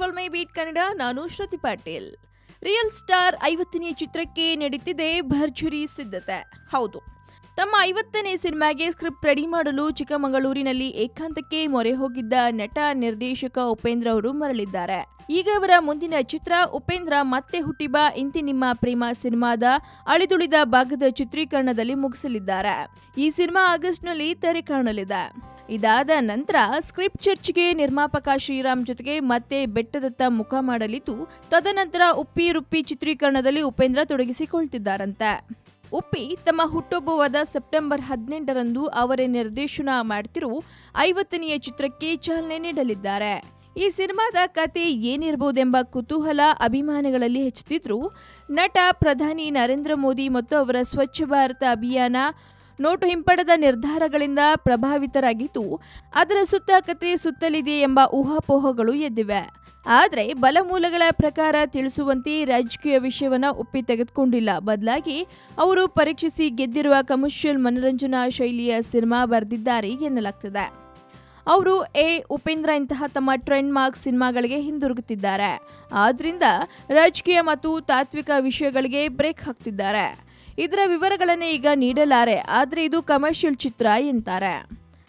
Filmy Beat Kannada. ನಾನು Shruti Patil. Real star 50ನೇ ಚಿತ್ರಕ್ಕೆ ನಡೀತಿದೆ ಭರ್ಜರಿ ಸಿದ್ಧತೆ. ಹೌದು, ತಮ್ಮ 50ನೇ ಸಿನಿಮಾಗೆ ಸ್ಕ್ರಿಪ್ಟ್ ರೆಡಿ ಮಾಡಲು ಚಿಕ್ಕಮಗಳೂರಿನಲ್ಲಿ ಏಕಾಂತಕ್ಕೆ ಮೊರೆ ಹೋಗಿದ್ದ ನಟ ನಿರ್ದೇಶಕ ಉಪೇಂದ್ರ ಅವರು ಮರಳಿದ್ದಾರೆ. ಈಗ ಅವರ ಮುಂದಿನ ಚಿತ್ರ ಉಪೇಂದ್ರ ಮತ್ತೆ ಹುಟ್ಟಿಬಾ ಇಂತಿ ನಿಮ್ಮ ಪ್ರೇಮ ಸಿನಿಮಾದ ಅಳಿದುಳಿದ ಭಾಗದ ಚಿತ್ರೀಕರಣದಲ್ಲಿ ಮುಗಿಸಲಿದ್ದಾರೆ. ಈ ಸಿನಿಮಾ ಆಗಸ್ಟ್ನಲ್ಲಿ ತೆರೆ ಕಾಣಲಿದೆ. ಇದಾದ ನಂತರ ಸ್ಕ್ರಿಪ್ಟ್ ಚರ್ಚೆಗೆ ನಿರ್ಮಾಪಕ ಶ್ರೀರಾಮ್ ಜೊತೆಗೆ ಮತ್ತೆ ಬೆಟ್ಟದತ್ತ ಮುಖ ಮಾಡಲಿದ್ದು, ತದನಂತರ ಉಪ್ಪಿ ರುಪ್ಪಿ ಚಿತ್ರೀಕರಣದಲ್ಲಿ ಉಪೇಂದ್ರ ತೊಡಗಿಸಿಕೊಳ್ತಿದ್ದಾರಂತೆ. ಉಪ್ಪಿ ತಮ್ಮ ಹುಟ್ಟುಹಬ್ಬವಾದ ಸೆಪ್ಟೆಂಬರ್ 18ರಂದು ಅವರೇ ನಿರ್ದೇಶನ ಮಾಡ್ತಿರುವ 50ನೇ ಚಿತ್ರಕ್ಕೆ ಚಾಲನೆ ನೀಡಲಿದ್ದಾರೆ. ಈ ಸಿನಿಮಾದ ಕತೆ ಏನಿರಬಹುದೆಂಬ ಕುತೂಹಲ ಅಭಿಮಾನಿಗಳಲ್ಲಿ ಹೆಚ್ಚುತ್ತಿದ್ರು. ನಟ ಪ್ರಧಾನಿ ನರೇಂದ್ರ ಮೋದಿ ಮತ್ತು ಅವರ ಸ್ವಚ್ಛ ಭಾರತ ಅಭಿಯಾನ, ನೋಟು ಹಿಂಪಡೆದ ನಿರ್ಧಾರಗಳಿಂದ ಪ್ರಭಾವಿತರಾಗಿದ್ದು, ಅದರ ಸುತ್ತ ಕತೆ ಸುತ್ತಲಿದೆ ಎಂಬ ಊಹಾಪೋಹಗಳು ಎದ್ದಿವೆ. ಆದರೆ ಬಲಮೂಲಗಳ ಪ್ರಕಾರ ತಿಳಿಸುವಂತೆ ರಾಜಕೀಯ ವಿಷಯವನ್ನ ಉಪ್ಪಿ ತೆಗೆದುಕೊಂಡಿಲ್ಲ. ಬದಲಾಗಿ ಅವರು ಪರೀಕ್ಷಿಸಿ ಗೆದ್ದಿರುವ ಕಮರ್ಷಿಯಲ್ ಮನರಂಜನಾ ಶೈಲಿಯ ಸಿನಿಮಾ ಬರೆದಿದ್ದಾರೆ ಎನ್ನಲಾಗ್ತದೆ. ಅವರು ಉಪೇಂದ್ರ ಇಂತಹ ತಮ್ಮ ಟ್ರೆಂಡ್ ಮಾರ್ಕ್ ಸಿನಿಮಾಗಳಿಗೆ ಹಿಂದಿರುಗುತ್ತಿದ್ದಾರೆ. ಆದ್ರಿಂದ ರಾಜಕೀಯ ಮತ್ತು ತಾತ್ವಿಕ ವಿಷಯಗಳಿಗೆ ಬ್ರೇಕ್ ಹಾಕ್ತಿದ್ದಾರೆ. ಇದರ ವಿವರಗಳನ್ನೇ ಈಗ ನೀಡಲಾರೆ, ಆದರೆ ಇದು ಕಮರ್ಷಿಯಲ್ ಚಿತ್ರ ಎಂತಾರೆ.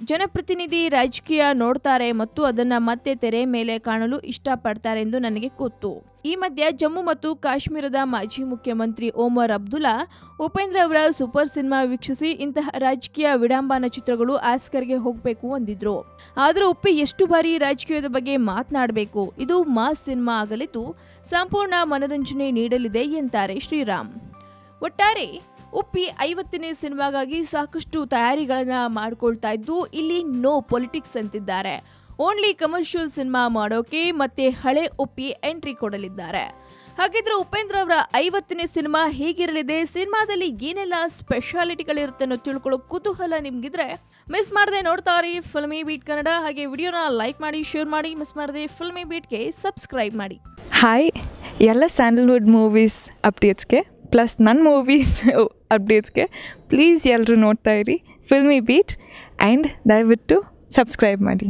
ಜನಪ್ರತಿನಿಧಿ ರಾಜಕೀಯ ನೋಡ್ತಾರೆ ಮತ್ತು ಅದನ್ನ ಮತ್ತೆ ತೆರೆ ಮೇಲೆ ಕಾಣಲು ಇಷ್ಟಪಡ್ತಾರೆ ಎಂದು ನನಗೆ ಗೊತ್ತು. ಈ ಮಧ್ಯೆ ಜಮ್ಮು ಮತ್ತು ಕಾಶ್ಮೀರದ ಮಾಜಿ ಮುಖ್ಯಮಂತ್ರಿ ಒಮರ್ ಅಬ್ದುಲ್ಲಾ ಉಪೇಂದ್ರ ಅವರ ಸೂಪರ್ ಸಿನಿಮಾ ವೀಕ್ಷಿಸಿ ಇಂತಹ ರಾಜಕೀಯ ವಿಡಂಬನ ಚಿತ್ರಗಳು ಆಸ್ಕರ್ಗೆ ಹೋಗಬೇಕು ಅಂದಿದ್ರು. ಆದರೂ ಉಪ್ಪಿ ಎಷ್ಟು ಬಾರಿ ರಾಜಕೀಯದ ಬಗ್ಗೆ ಮಾತನಾಡಬೇಕು, ಇದು ಮಾಸ್ ಸಿನಿಮಾ ಆಗಲಿದ್ದು ಸಂಪೂರ್ಣ ಮನರಂಜನೆ ನೀಡಲಿದೆ ಎಂತಾರೆ ಶ್ರೀರಾಮ್. ಒಟ್ಟಾರೆ ಉಪ್ಪಿ 50ನೇ ಸಿನಿಮಾಗಾಗಿ ಸಾಕಷ್ಟು ತಯಾರಿಗಳನ್ನ ಮಾಡಿಕೊಳ್ತಾ ಇದ್ದು, ಇಲ್ಲಿ ನೋ ಪೊಲಿಟಿಕ್ಸ್ ಅಂತಿದ್ದಾರೆ. ಓನ್ಲಿ ಕಮರ್ಷಿಯಲ್ ಸಿನಿಮಾ ಮಾಡೋಕೆ ಮತ್ತೆ ಹಳೆ ಉಪ್ಪಿ ಎಂಟ್ರಿ ಕೊಡಲಿದ್ದಾರೆ. ಹಾಗಿದ್ರೆ ಉಪೇಂದ್ರ ಅವರ 50ನೇ ಸಿನಿಮಾ ಹೇಗಿರಲಿದೆ, ಸಿನಿಮಾದಲ್ಲಿ ಏನೆಲ್ಲ ಸ್ಪೆಷಾಲಿಟಿಗಳಿರುತ್ತೆ ಅನ್ನೋ ತಿಳ್ಕೊಳ್ಳೋ ಕುತೂಹಲ ನಿಮ್ಗಿದ್ರೆ ಮಿಸ್ ಮಾಡದೆ ನೋಡ್ತಾ ಇರಿ ಫಿಲ್ಮಿ ಬೀಟ್ ಕನ್ನಡ. ಹಾಗೆ ವಿಡಿಯೋನ ಲೈಕ್ ಮಾಡಿ, ಶೇರ್ ಮಾಡಿ, ಮಿಸ್ ಮಾಡದೆ ಫಿಲ್ಮಿ ಬೀಟ್ಗೆ ಸಬ್ಸ್ಕ್ರೈಬ್ ಮಾಡಿ. ಹಾಯ್, ಎಲ್ಲ ಸ್ಯಾಂಡಲ್ವುಡ್ ಮೂವೀಸ್ ಅಪ್ಡೇಟ್ಸ್ಗೆ ಪ್ಲಸ್ ನನ್ನ ಮೂವೀಸ್ ಅಪ್ಡೇಟ್ಸ್ಗೆ ಪ್ಲೀಸ್ ಎಲ್ಲರೂ ನೋಡ್ತಾ ಇರಿ ಫಿಲ್ಮಿ ಬೀಟ್ ಆ್ಯಂಡ್ ದಯವಿಟ್ಟು ಸಬ್ಸ್ಕ್ರೈಬ್ ಮಾಡಿ.